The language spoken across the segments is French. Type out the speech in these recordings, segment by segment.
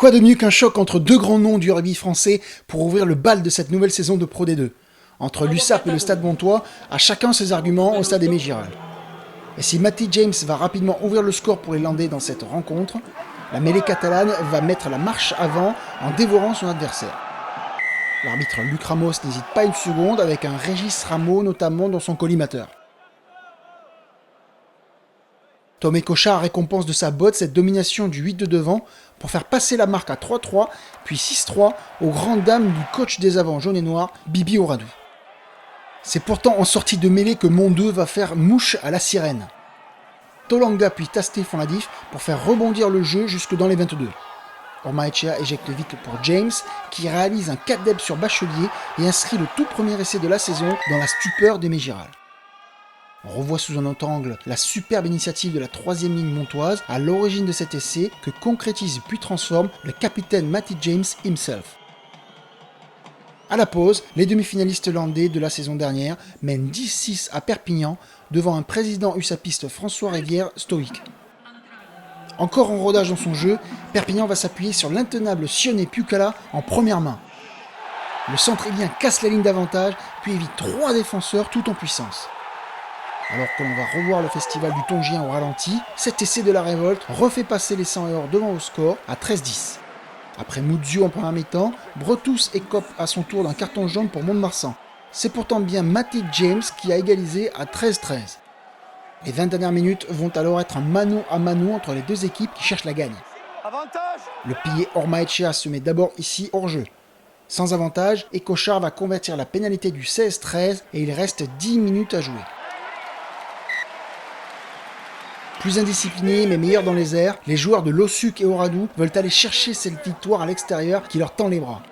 Quoi de mieux qu'un choc entre deux grands noms du rugby français pour ouvrir le bal de cette nouvelle saison de Pro D2. Entre l'USAP et le Stade Montois, à chacun ses arguments au Stade Aimé Giral. Et si Matty James va rapidement ouvrir le score pour les Landais dans cette rencontre, la mêlée catalane va mettre la marche avant en dévorant son adversaire. L'arbitre Luc Ramos n'hésite pas une seconde avec un Régis Rameau notamment dans son collimateur. Tomé Cochard récompense de sa botte cette domination du 8 de devant pour faire passer la marque à 3-3, puis 6-3 aux grandes dames du coach des avants jaune et noir, Bibi Auradou. C'est pourtant en sortie de mêlée que Mondeux va faire mouche à la sirène. Tolanga puis Tasté font la diff pour faire rebondir le jeu jusque dans les 22. Ormaechea éjecte vite pour James, qui réalise un 4 deb sur Bachelier et inscrit le tout premier essai de la saison dans la stupeur d'Aimé Giral. On revoit sous un autre angle la superbe initiative de la troisième ligne montoise à l'origine de cet essai que concrétise puis transforme le capitaine Matty James himself. À la pause, les demi-finalistes landais de la saison dernière mènent 10-6 à Perpignan devant un président usapiste François Rivière stoïque. Encore en rodage dans son jeu, Perpignan va s'appuyer sur l'intenable Sionné Pucala en première main. Le centrilien casse la ligne d'avantage puis évite 3 défenseurs tout en puissance. Alors que l'on va revoir le festival du Tongien au ralenti, cet essai de la révolte refait passer les 100 et or devant au score à 13-10. Après Moudziou en première mi-temps, Bretous écope à son tour d'un carton jaune pour Mont-de-Marsan. C'est pourtant bien Matty James qui a égalisé à 13-13. Les 20 dernières minutes vont alors être un mano à mano entre les deux équipes qui cherchent la gagne. Le pilier Ormaechea se met d'abord ici hors jeu. Sans avantage, et Cochard va convertir la pénalité du 16-13 et il reste 10 minutes à jouer. Plus indisciplinés mais meilleurs dans les airs, les joueurs de Lossuc et Auradou veulent aller chercher cette victoire à l'extérieur qui leur tend les bras.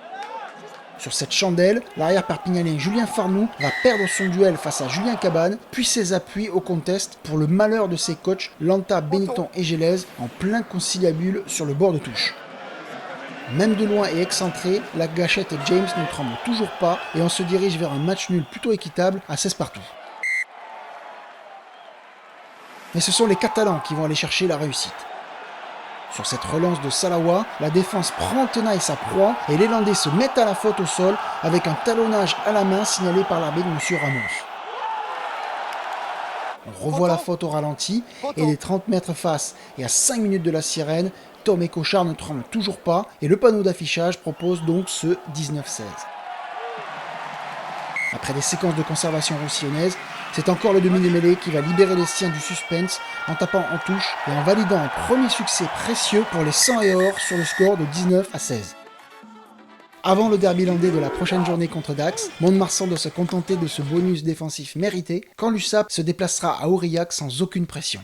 Sur cette chandelle, l'arrière perpignanais Julien Farnoux va perdre son duel face à Julien Cabane, puis ses appuis au contest pour le malheur de ses coachs Lanta, Benetton et Gélèse en plein conciliabule sur le bord de touche. Même de loin et excentré, la gâchette James ne tremble toujours pas et on se dirige vers un match nul plutôt équitable à 16 partout. Mais ce sont les Catalans qui vont aller chercher la réussite. Sur cette relance de Salawa, la défense prend en tenaille sa proie et les Landais se mettent à la faute au sol avec un talonnage à la main signalé par l'arbitre M. Ramos. On revoit la faute au ralenti et les 30 mètres face et à 5 minutes de la sirène, Tom et Cochard ne tremblent toujours pas et le panneau d'affichage propose donc ce 19-16. Après des séquences de conservation roussillonnaise, c'est encore le demi-démêlé qui va libérer les siens du suspense en tapant en touche et en validant un premier succès précieux pour les 100 et or sur le score de 19-16. Avant le derby landais de la prochaine journée contre Dax, Mont-de-Marsan doit se contenter de ce bonus défensif mérité quand l'USAP se déplacera à Aurillac sans aucune pression.